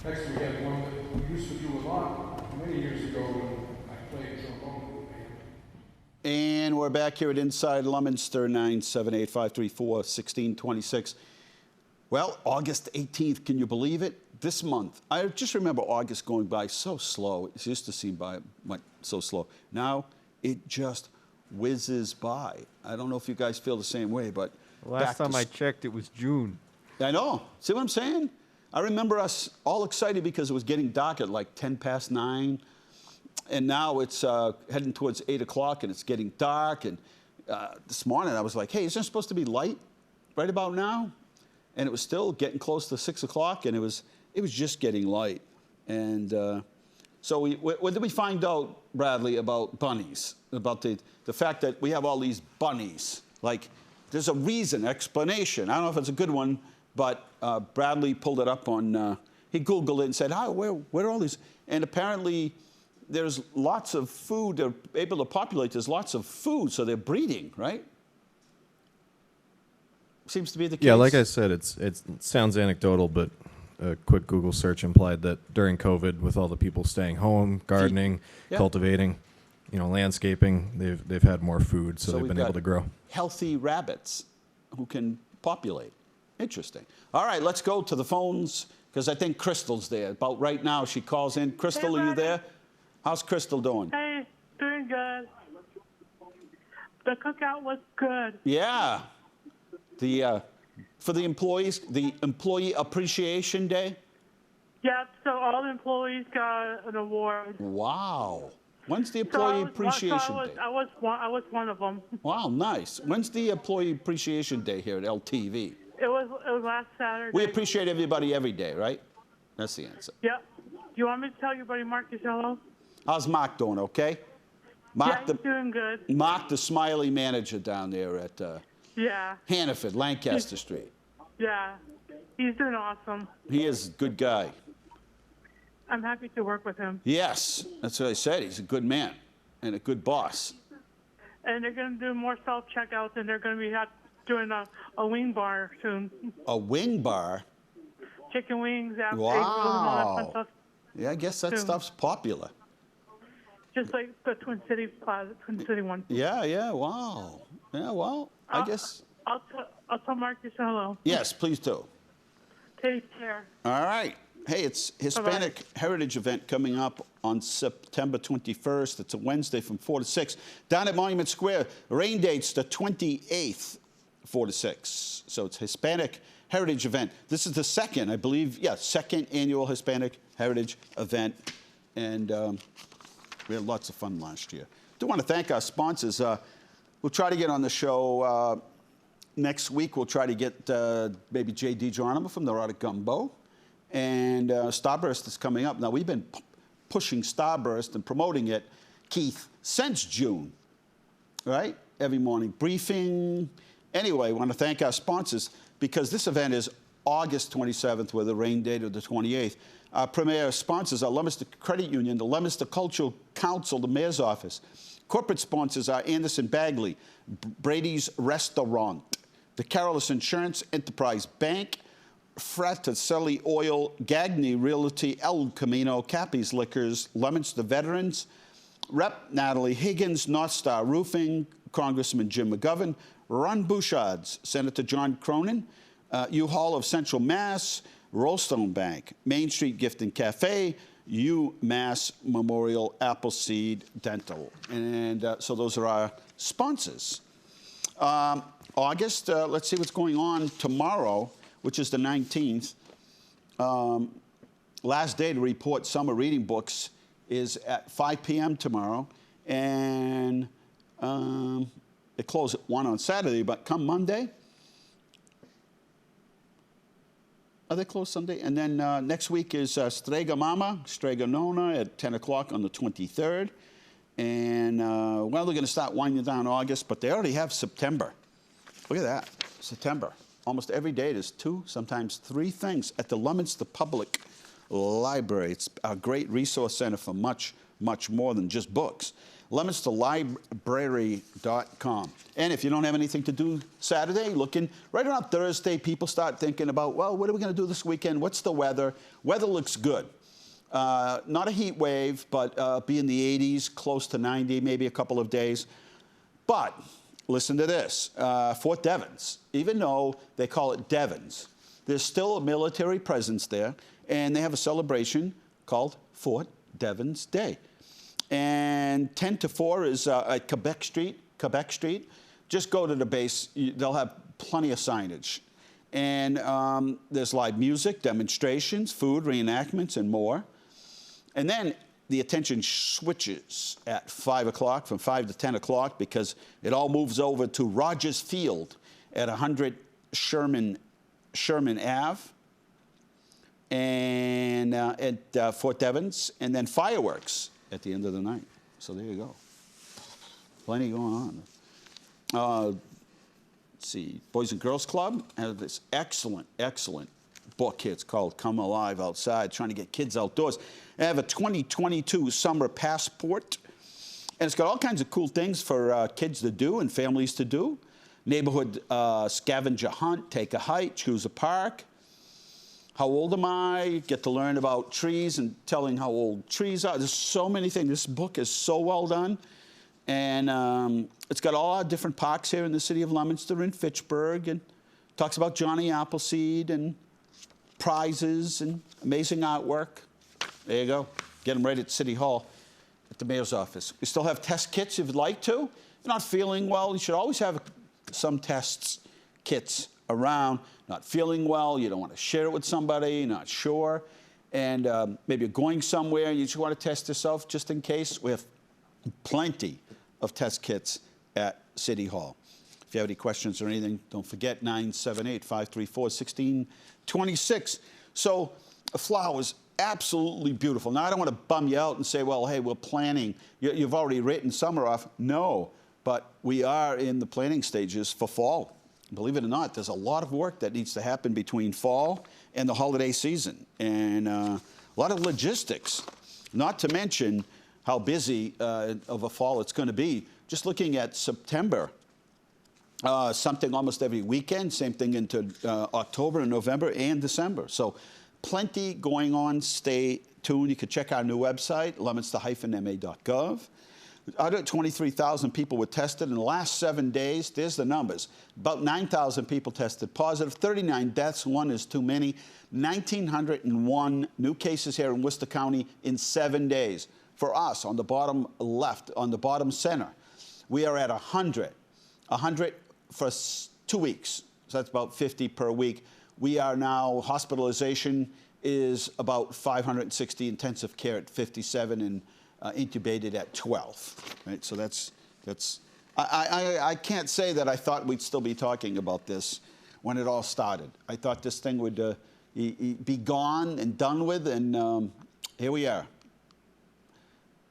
Next, we have one that we used to do a lot many years ago when I played trombone. And we're back here at Inside Leominster, 978-534-1626. Well, August 18th, can you believe it? This month. I just remember August going by so slow. It used to seem so slow. Now it just whizzes by. I don't know if you guys feel the same way, but Last time I checked, it was June. I know. See what I'm saying? I remember us all excited because it was getting dark at like 9:10. And now it's heading towards 8 o'clock and it's getting dark. And this morning I was like, hey, isn't it supposed to be light right about now? And it was still getting close to 6 o'clock and it was just getting light. And so what did we find out, Bradley, about bunnies? About the fact that we have all these bunnies. Like, there's a reason, explanation. I don't know if it's a good one, but Bradley pulled it up on, he Googled it and said, where are all these? And apparently there's lots of food, they're able to populate, there's lots of food, so they're breeding, right? Seems to be the case. Yeah, like I said, it sounds anecdotal, but a quick Google search implied that during COVID, with all the people staying home, gardening, Yeah. cultivating, landscaping, they've had more food, so they've we've been got able to grow. healthy rabbits who can populate. Interesting. All right, let's go to the phones, because I think Crystal's there. About right now, she calls in. Crystal, are you there? How's Crystal doing? Hey, doing good. The cookout was good. Yeah. For the employees, the Employee Appreciation Day? Yep, so all the employees got an award. Wow. When's the Employee Appreciation Day? I was one of them. Wow, nice. When's the Employee Appreciation Day here at LTV? It was last Saturday. We appreciate everybody every day, right? That's the answer. Yep. Do you want me to tell your buddy Mark his hello? How's Mark doing, okay? Yeah, he's doing good. Mark, the smiley manager down there at Yeah. Hannaford, Lancaster Street. Yeah. He's doing awesome. He is a good guy. I'm happy to work with him. Yes, that's what I said. He's a good man and a good boss. And they're going to do more self-checkouts, and they're going to be doing a wing bar soon. A wing bar? Chicken wings, egg rolls, and all that fun Wow. stuff. Yeah, I guess that Soon. stuff's popular. Just like the Twin City Plaza, Twin City one. Yeah, yeah, wow. Yeah, well, I guess. I'll tell Mark you say hello. Yes, please do. Take care. All right. Hey, it's Hispanic Heritage event coming up on September 21st. It's a Wednesday from 4 to 6 down at Monument Square. Rain date's the 28th, 4 to 6. So it's Hispanic Heritage event. This is the second, I believe, second annual Hispanic Heritage event. And we had lots of fun last year. Do want to thank our sponsors. We'll try to get on the show next week. We'll try to get maybe J.D. Geronimo from the Erotic Gumbo. And Starburst is coming up. Now, we've been pushing Starburst and promoting it, Keith, since June, right? Every morning briefing. Anyway, I want to thank our sponsors because this event is August 27th with a rain date of the 28th. Our premier sponsors are Leominster Credit Union, the Leominster Cultural Council, the Mayor's Office. Corporate sponsors are Anderson Bagley, Brady's Restaurant, the Carolus Insurance Enterprise Bank, Fraticelli Oil, Gagny Realty, El Camino, Cappy's Liquors, Leominster Veterans, Rep. Natalie Higgins, North Star Roofing, Congressman Jim McGovern, Ron Bouchard's, Senator John Cronin, U-Haul of Central Mass, Rollstone Bank, Main Street Gift and Cafe, UMass Memorial Appleseed Dental. And so those are our sponsors. August, let's see what's going on tomorrow, which is the 19th. Last day to report summer reading books is at 5 p.m. tomorrow. And it closes at 1 on Saturday, but come Monday, are they closed Sunday? And then next week is Strega Mama, Strega Nona at 10 o'clock on the 23rd. And, well, they're going to start winding down August, but they already have September. Look at that, September. Almost every day there's 2, sometimes 3 things at the Leominster Public Library. It's a great resource center for much, much more than just books. LeominsterLibrary.com. And if you don't have anything to do Saturday, looking right around Thursday, people start thinking about, well, what are we going to do this weekend? What's the weather? Weather looks good. Not a heat wave, but be in the 80s, close to 90, maybe a couple of days. But listen to this. Fort Devens, even though they call it Devens, there's still a military presence there, and they have a celebration called Fort Devens Day. And 10 to 4 is at Quebec Street. Just go to the base. They'll have plenty of signage. And there's live music, demonstrations, food, reenactments, and more. And then the attention switches at 5 o'clock, from 5 to 10 o'clock, because it all moves over to Rogers Field at 100 Sherman Ave and at Fort Devens, and then fireworks at the end of the night. So there you go. Plenty going on. Let's see, Boys and Girls Club has this excellent book here. It's called Come Alive Outside, trying to get kids outdoors. They have a 2022 summer passport, and it's got all kinds of cool things for kids to do and families to do. Neighborhood scavenger hunt, take a hike, choose a park. How old am I? Get to learn about trees and telling how old trees are. There's so many things. This book is so well done. And it's got all our different parks here in the city of Leominster and Fitchburg, and talks about Johnny Appleseed and prizes and amazing artwork. There you go. Get them right at City Hall at the mayor's office. We still have test kits if you'd like to. If you're not feeling well, you should always have some kits around. Not feeling well, you don't want to share it with somebody, not sure, and maybe you're going somewhere and you just want to test yourself just in case. We have plenty of test kits at City Hall. If you have any questions or anything, don't forget 978-534-1626. So flowers, absolutely beautiful. Now, I don't want to bum you out and say, well, hey, we're planning. You've already written summer off. No, but we are in the planning stages for fall. Believe it or not, there's a lot of work that needs to happen between fall and the holiday season, and a lot of logistics, not to mention how busy of a fall it's going to be. Just looking at September, something almost every weekend, same thing into October and November and December. So plenty going on. Stay tuned. You can check our new website, leominster-ma.gov. 123,000 people were tested in the last 7 days. There's the numbers. About 9,000 people tested positive, 39 deaths. One is too many. 1,901 new cases here in Worcester County in 7 days. For us, on the bottom left, on the bottom center, we are at 100. 100 for 2 weeks. So that's about 50 per week. We are now, hospitalization is about 560, intensive care at 57, and intubated at 12, right? So I can't say that I thought we'd still be talking about this when it all started. I thought this thing would be gone and done with, and here we are.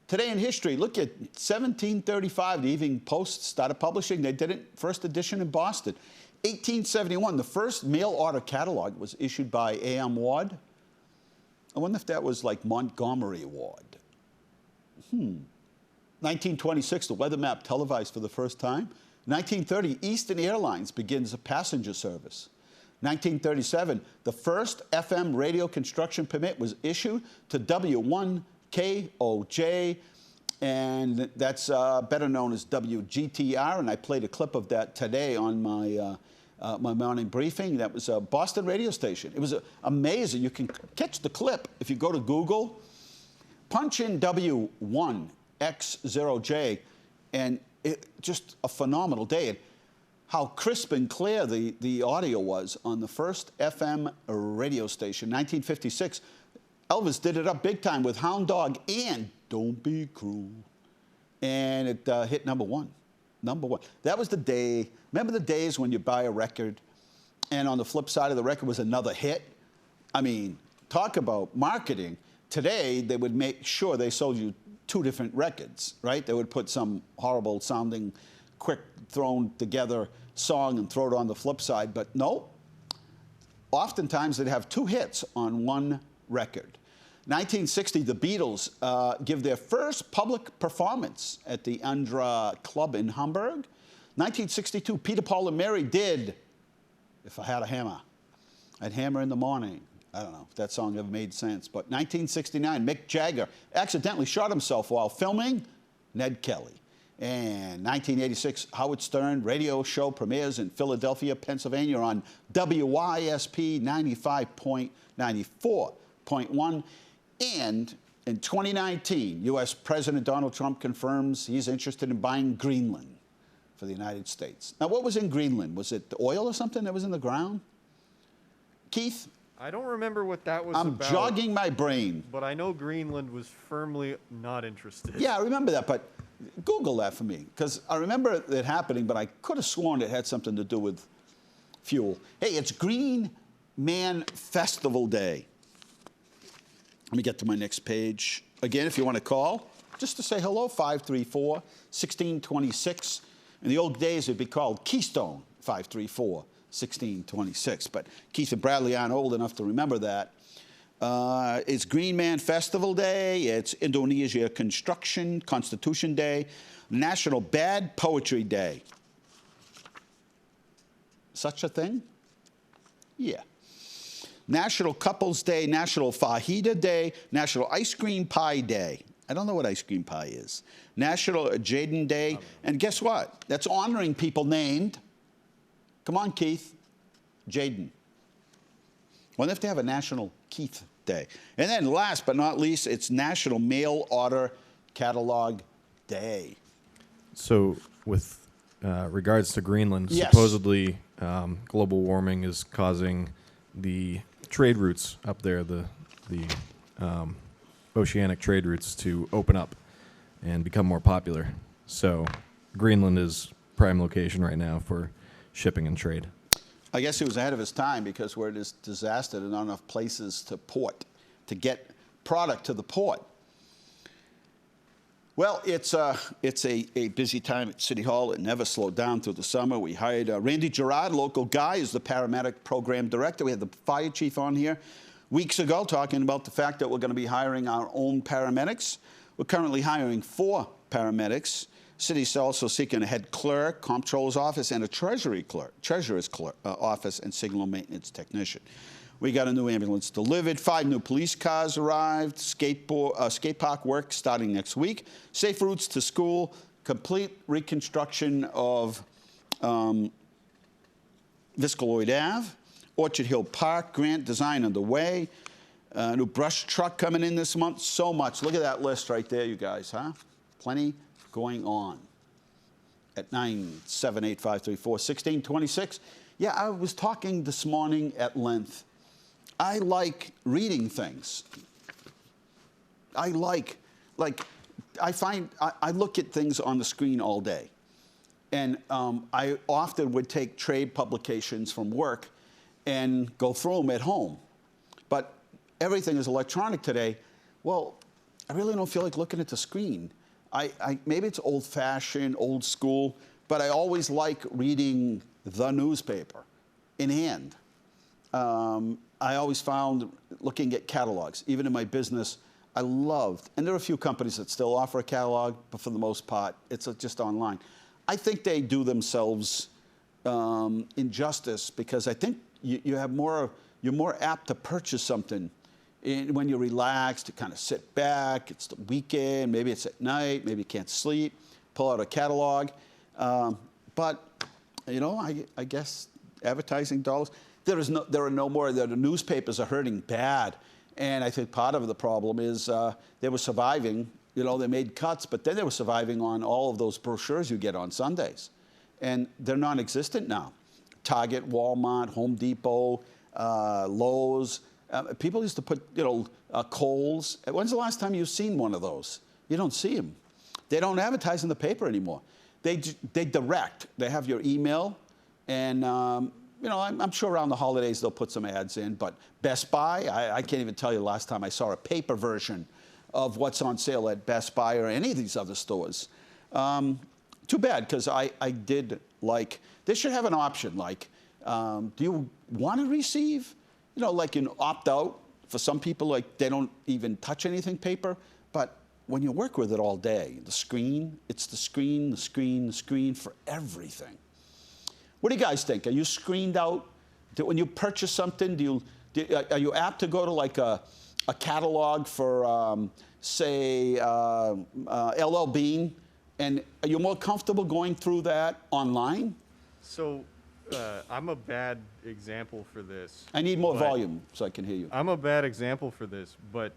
Today in history, look at 1735, the Evening Post started publishing. They did it, first edition in Boston. 1871, the first mail order catalog was issued by A.M. Ward. I wonder if that was like Montgomery Ward. 1926, the weather map televised for the first time. 1930, Eastern Airlines begins a passenger service. 1937, the first FM radio construction permit was issued to W1KOJ, and that's better known as WGTR, and I played a clip of that today on my my morning briefing. That was a Boston radio station. It was amazing. You can catch the clip if you go to Google. Punch in W1X0J, and just a phenomenal day. And how crisp and clear the audio was on the first FM radio station. 1956, Elvis did it up big time with Hound Dog and Don't Be Cruel. And it hit number one. Number one. That was the day. Remember the days when you buy a record and on the flip side of the record was another hit? I mean, talk about marketing. Today, they would make sure they sold you 2 different records, right? They would put some horrible sounding, quick thrown together song and throw it on the flip side. But no, oftentimes they'd have 2 hits on one record. 1960, the Beatles give their first public performance at the Andra Club in Hamburg. 1962, Peter, Paul, and Mary did If I Had a Hammer. I'd hammer in the morning. I don't know if that song ever made sense. But 1969, Mick Jagger accidentally shot himself while filming Ned Kelly. And 1986, Howard Stern radio show premieres in Philadelphia, Pennsylvania on WYSP 94.1. And in 2019, U.S. President Donald Trump confirms he's interested in buying Greenland for the United States. Now, what was in Greenland? Was it oil or something that was in the ground? Keith? I don't remember what that was about. I'm jogging my brain. But I know Greenland was firmly not interested. Yeah, I remember that, but Google that for me, because I remember it happening, but I could have sworn it had something to do with fuel. Hey, it's Green Man Festival Day. Let me get to my next page. Again, if you want to call, just to say hello, 534-1626. In the old days, it'd be called Keystone 534-1626. But Keith and Bradley aren't old enough to remember that. It's Green Man Festival Day. It's Indonesia Constitution Day. National Bad Poetry Day. Such a thing? Yeah. National Couples Day, National Fajita Day, National Ice Cream Pie Day. I don't know what ice cream pie is. National Jaden Day. And guess what? That's honoring people named, come on, Keith, Jaden. Wonder if they have a National Keith Day. And then last but not least, it's National Mail Order Catalog Day. So with regards to Greenland, yes. supposedly global warming is causing the trade routes up there, the oceanic trade routes, to open up and become more popular. So Greenland is prime location right now for shipping and trade. I guess he was ahead of his time because we're this disaster and not enough places to port, to get product to the port. Well, it's a busy time at City Hall. It never slowed down through the summer. We hired Randy Gerard, local guy, is the paramedic program director. We had the fire chief on here weeks ago talking about the fact that we're going to be hiring our own paramedics. We're currently hiring 4 paramedics. City's also seeking a head clerk, comptroller's office, and a treasurer's clerk, office and signal maintenance technician. We got a new ambulance delivered. 5 new police cars arrived. Skate park work starting next week. Safe routes to school. Complete reconstruction of Viscaloid Ave. Orchard Hill Park grant design underway. New brush truck coming in this month. So much. Look at that list right there, you guys, huh? Plenty going on. At 978-534-1626. Yeah, I was talking this morning at length. I like reading things. I look at things on the screen all day. And I often would take trade publications from work and go through them at home. But everything is electronic today. Well, I really don't feel like looking at the screen. Maybe it's old-fashioned, old school, but I always like reading the newspaper in hand. I always found looking at catalogs, even in my business, I loved, and there are a few companies that still offer a catalog, but for the most part, it's just online. I think they do themselves injustice because I think you're more apt to purchase something when you're relaxed, to kind of sit back. It's the weekend, maybe it's at night, maybe you can't sleep, pull out a catalog. But, you know, I guess advertising dollars, there are no more. The newspapers are hurting bad. And I think part of the problem is they were surviving. You know, they made cuts, but then they were surviving on all of those brochures you get on Sundays. And they're non-existent now. Target, Walmart, Home Depot, Lowe's. People used to put, you know, Kohl's. When's the last time you've seen one of those? You don't see them. They don't advertise in the paper anymore. They direct. They have your email, and you know, I'm sure around the holidays they'll put some ads in. But Best Buy, I can't even tell you the last time I saw a paper version of what's on sale at Best Buy or any of these other stores. Too bad, because I did like. They should have an option like, do you want to receive? You know, like an opt-out. For some people, like they don't even touch anything paper. But when you work with it all day, the screen, it's the screen, the screen, the screen for everything. What do you guys think? Are you screened out? When you purchase something, are you apt to go to like a catalog for, say, LL Bean? And are you more comfortable going through that online? So I'm a bad example for this. I need more volume so I can hear you. I'm a bad example for this, but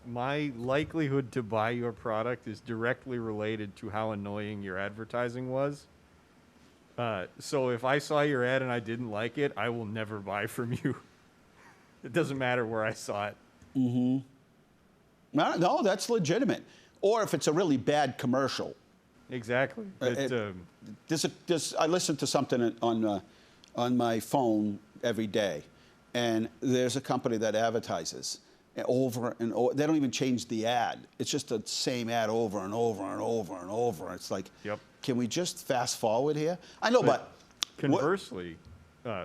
my likelihood to buy your product is directly related to how annoying your advertising was. So if I saw your ad and I didn't like it, I will never buy from you. It doesn't matter where I saw it. Mm-hmm. No, that's legitimate. Or if it's a really bad commercial. Exactly. I listen to something on my phone every day, and there's a company that advertises over and over. They don't even change the ad. It's just the same ad over and over and over and over. It's like, yep. Can we just fast forward here? I know, but conversely,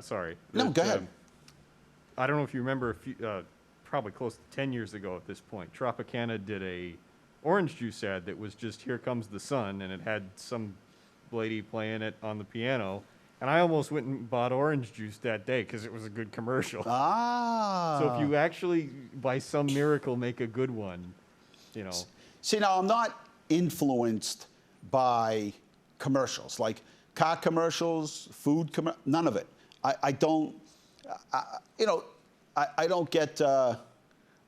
sorry. No, go ahead. I don't know if you remember, probably close to 10 years ago at this point, Tropicana did a orange juice ad that was just "Here Comes the Sun," and it had some lady playing it on the piano. And I almost went and bought orange juice that day because it was a good commercial. Ah. So if you actually, by some miracle, make a good one, you know. See, now I'm not influenced by commercials, like car commercials, food commercials, none of it. I don't, you know, I don't get, I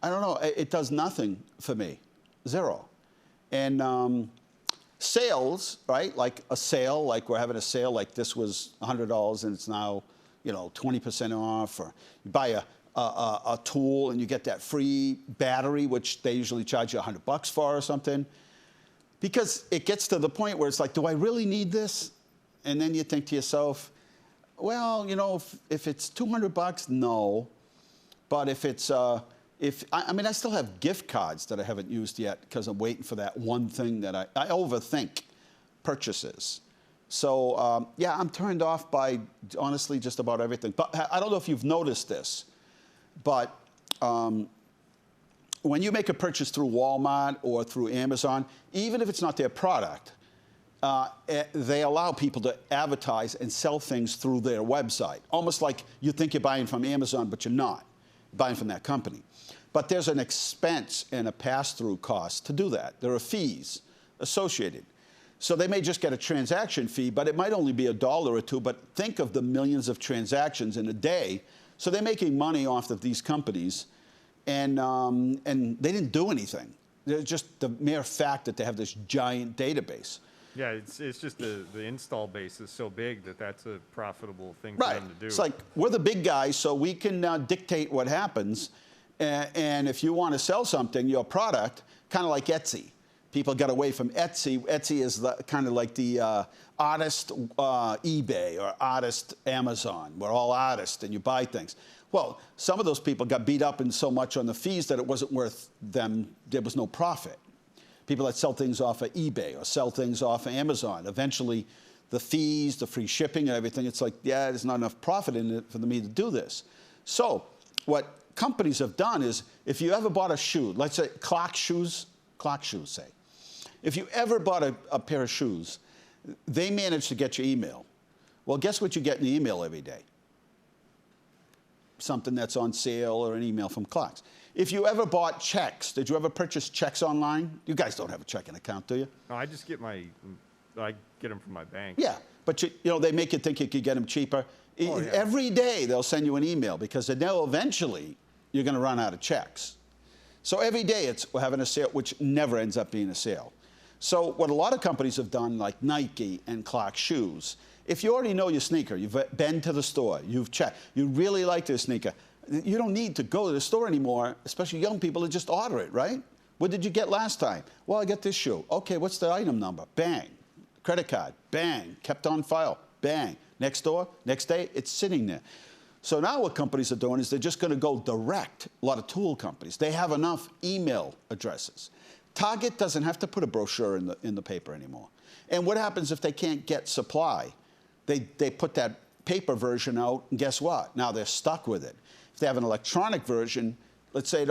don't know, it does nothing for me, zero. And sales, right, like a sale, like we're having a sale, like this was $100 and it's now, you know, 20% off, or you buy a tool and you get that free battery, which they usually charge you $100 for or something. Because it gets to the point where it's like, do I really need this? And then you think to yourself, well, you know, if it's $200, no. But if it's, I mean, I still have gift cards that I haven't used yet because I'm waiting for that one thing that I overthink purchases. So, yeah, I'm turned off by, honestly, just about everything. But I don't know if you've noticed this, but when you make a purchase through Walmart or through Amazon, even if it's not their product, they allow people to advertise and sell things through their website, almost like you think you're buying from Amazon, but you're not. You're buying from that company. But there's an expense and a pass-through cost to do that. There are fees associated. So they may just get a transaction fee, but it might only be $1 or $2, but think of the millions of transactions in a day. So they're making money off of these companies, and they didn't do anything. They're just the mere fact that they have this giant database. Yeah, it's just the install base is so big that that's a profitable thing for them to do. It's like, we're the big guys, so we can dictate what happens. And if you want to sell something, your product, kind of like Etsy. People got away from Etsy. Etsy is kind of like the artist eBay or artist Amazon. We're all artists, and you buy things. Well, some of those people got beat up in so much on the fees that it wasn't worth them. There was no profit. People that sell things off of eBay or sell things off of Amazon, eventually the fees, the free shipping and everything, it's like, yeah, there's not enough profit in it for me to do this. So what companies have done is, if you ever bought a shoe, let's say Clark shoes, say. If you ever bought a pair of shoes, they managed to get your email. Well, guess what you get in the email every day? Something that's on sale or an email from Clark's. If you ever bought checks, did you ever purchase checks online? You guys don't have a checking account, do you? No, I just get I get them from my bank. Yeah, but you know, they make you think you could get them cheaper. Oh, yeah. Every day they'll send you an email because they know eventually you're going to run out of checks. So every day we're having a sale, which never ends up being a sale. So what a lot of companies have done, like Nike and Clark shoes, if you already know your sneaker, you've been to the store, you've checked, you really like this sneaker, you don't need to go to the store anymore, especially young people, to just order it, right? What did you get last time? Well, I got this shoe. Okay, what's the item number? Bang. Credit card. Bang. Kept on file. Bang. Next door, next day, it's sitting there. So now what companies are doing is they're just going to go direct. A lot of tool companies, they have enough email addresses. Target doesn't have to put a brochure in the paper anymore. And what happens if they can't get supply? They put that paper version out, and guess what? Now they're stuck with it. If they have an electronic version, let's say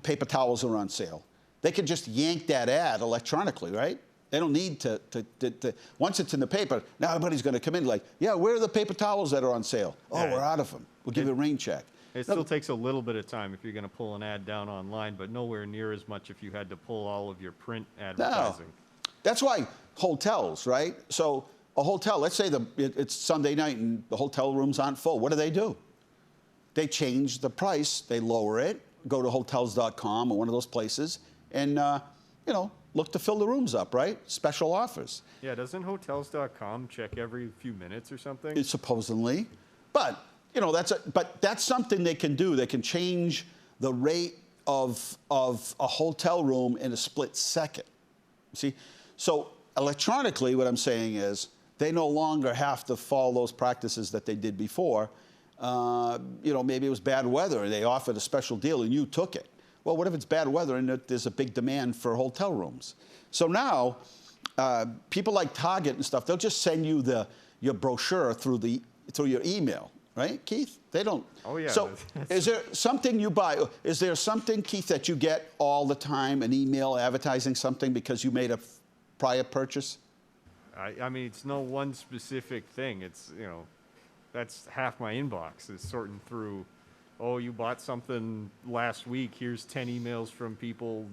paper towels are on sale. They can just yank that ad electronically, right? They don't need to once it's in the paper, now everybody's going to come in like, yeah, where are the paper towels that are on sale? Oh, we're out of them. We'll give you a rain check. It still takes a little bit of time if you're going to pull an ad down online, but nowhere near as much if you had to pull all of your print advertising. No. That's why hotels, right? So a hotel, let's say it's Sunday night and the hotel rooms aren't full. What do? They change the price. They lower it. Go to hotels.com or one of those places and, look to fill the rooms up, right? Special offers. Yeah, doesn't hotels.com check every few minutes or something? It's supposedly. But, that's something they can do. They can change the rate of a hotel room in a split second. See? So electronically, what I'm saying is they no longer have to follow those practices that they did before. Maybe it was bad weather and they offered a special deal and you took it. Well, what if it's bad weather and there's a big demand for hotel rooms? So now, people like Target and stuff, they'll just send you your brochure through your email, right, Keith? They don't. Oh, yeah. So is there something you buy? Is there something, Keith, that you get all the time, an email advertising something because you made a prior purchase? I mean, it's no one specific thing. It's, that's half my inbox is sorting through, oh, you bought something last week. Here's 10 emails from people,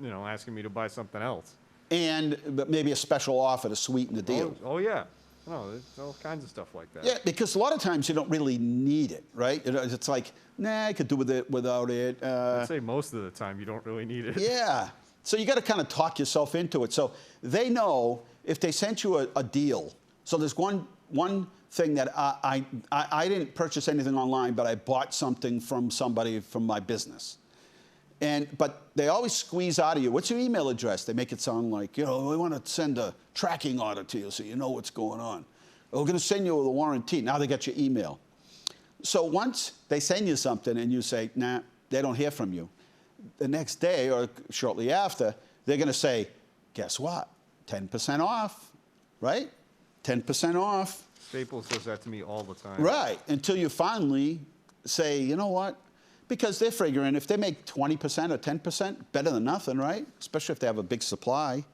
asking me to buy something else. But maybe a special offer to sweeten the deal. Oh yeah. No, there's all kinds of stuff like that. Yeah, because a lot of times you don't really need it, right? It's like, nah, I could do without it. I'd say most of the time you don't really need it. Yeah. So you got to kind of talk yourself into it. So they know if they sent you a deal. So there's one thing that I didn't purchase anything online, but I bought something from somebody from my business. But they always squeeze out of you, what's your email address? They make it sound like, we want to send a tracking order to you so you know what's going on. We're going to send you with a warranty. Now they got your email. So once they send you something and you say, nah, they don't hear from you, the next day or shortly after, they're going to say, guess what? 10% off, right? 10% off. Staples does that to me all the time. Right, until you finally say, you know what? Because they're figuring if they make 20% or 10%, better than nothing, right? Especially if they have a big supply.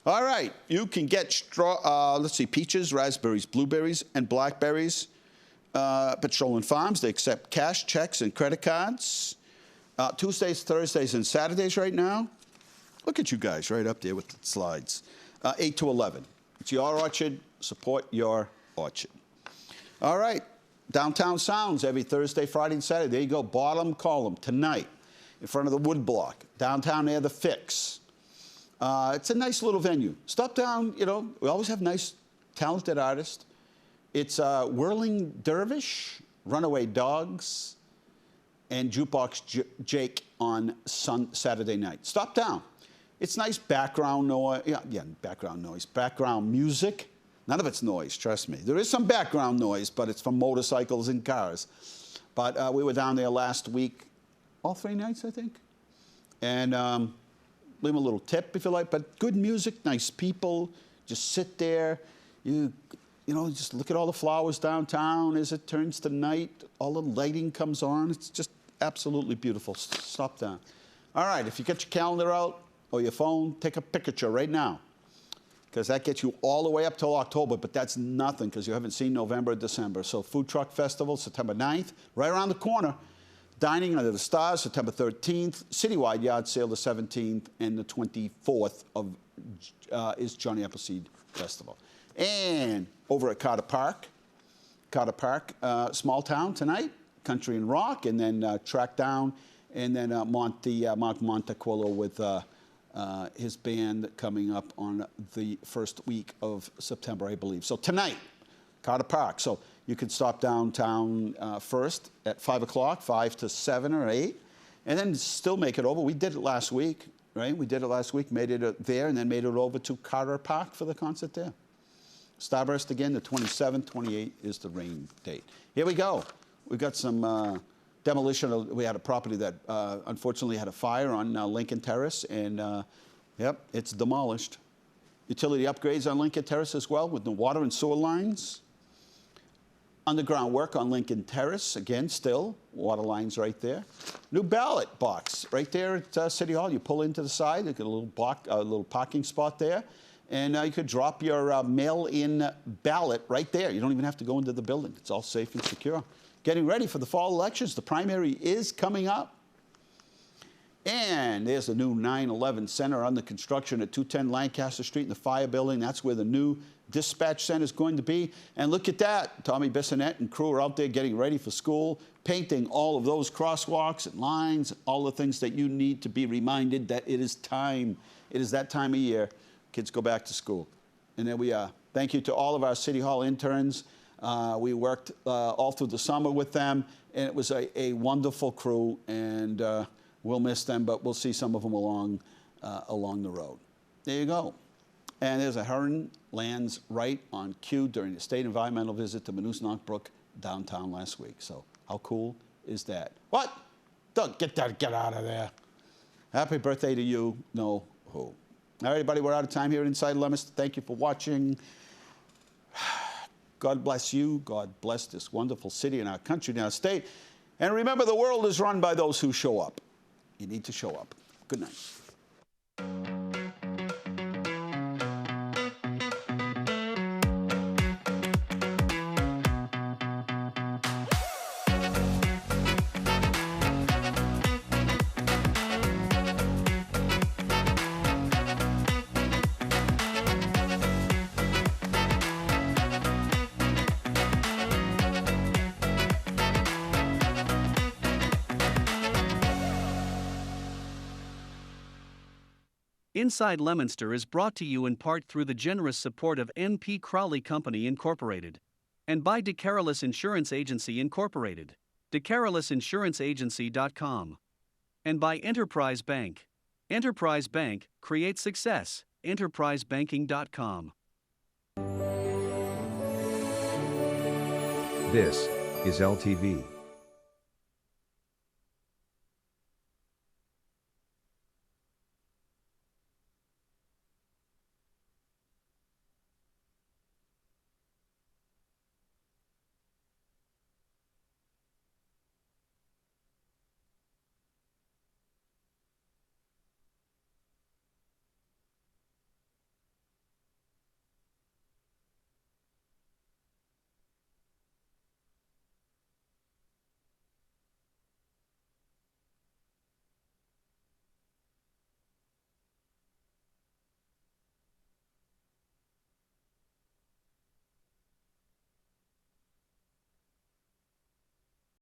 All right, you can get let's see, peaches, raspberries, blueberries, and blackberries. Petroleum Farms, they accept cash, checks, and credit cards. Tuesdays, Thursdays, and Saturdays right now. Look at you guys right up there with the slides. 8 to 11. It's your orchard. Support your orchard. All right. Downtown Sounds every Thursday, Friday, and Saturday. There you go. Bottom column tonight in front of the Wood Block. Downtown near the Fix. It's a nice little venue. Stop down. You know, we always have nice, talented artists. It's Whirling Dervish, Runaway Dogs, and Jukebox Jake on Saturday night. Stop down. It's nice background noise. Yeah, background noise. Background music. None of it's noise, trust me. There is some background noise, but it's from motorcycles and cars. But we were down there last week, all 3 nights, I think. And leave them a little tip if you like. But good music, nice people. Just sit there. You know, just look at all the flowers downtown as it turns to night. All the lighting comes on. It's just absolutely beautiful. Stop down. All right, if you get your calendar out or your phone, take a picture right now, because that gets you all the way up till October, but that's nothing because you haven't seen November or December. So Food Truck Festival, September 9th, right around the corner. Dining Under the Stars, September 13th. Citywide Yard Sale, the 17th, and the 24th is Johnny Appleseed Festival. And over at Carter Park, Small Town tonight, Country and Rock, and then Track Down, and then Mark Montequillo with his band coming up on the first week of September, I believe. So tonight, Carter Park. So you can stop downtown first at 5 o'clock, 5 to 7 or 8, and then still make it over. We did it last week, right? We did it last week, made it there, and then made it over to Carter Park for the concert there. Starburst again, the 27th, 28th is the rain date. Here we go. We've got some demolition. We had a property that unfortunately had a fire on Lincoln Terrace, and yep, it's demolished. Utility upgrades on Lincoln Terrace as well with the water and sewer lines. Underground work on Lincoln Terrace, again, still, water lines right there. New ballot box right there at City Hall. You pull into the side, you get a little parking spot there, and you could drop your mail-in ballot right there. You don't even have to go into the building. It's all safe and secure. Getting ready for the fall elections. The primary is coming up. And there's a new 9/11 center under construction at 210 Lancaster Street in the fire building. That's where the new dispatch center is going to be. And look at that. Tommy Bissonette and crew are out there getting ready for school, painting all of those crosswalks and lines, all the things that you need to be reminded that it is time. It is that time of year. Kids go back to school. And there we are. Thank you to all of our City Hall interns. We worked all through the summer with them, and it was a wonderful crew, and we'll miss them, but we'll see some of them along the road. There you go. And there's a heron lands right on cue during the state environmental visit to Moose-Knock Brook downtown last week. So how cool is that? What? Don't get out of there. Happy birthday to you, know who. All right, everybody, we're out of time here at Inside Leominster. Thank you for watching. God bless you. God bless this wonderful city and our country and our state. And remember, the world is run by those who show up. You need to show up. Good night. Inside Leominster is brought to you in part through the generous support of N.P. Crowley Company Incorporated and by DeCarolis Insurance Agency Incorporated, DeCarolisInsuranceAgency.com, and by Enterprise Bank. Enterprise Bank creates success. EnterpriseBanking.com. This is LTV.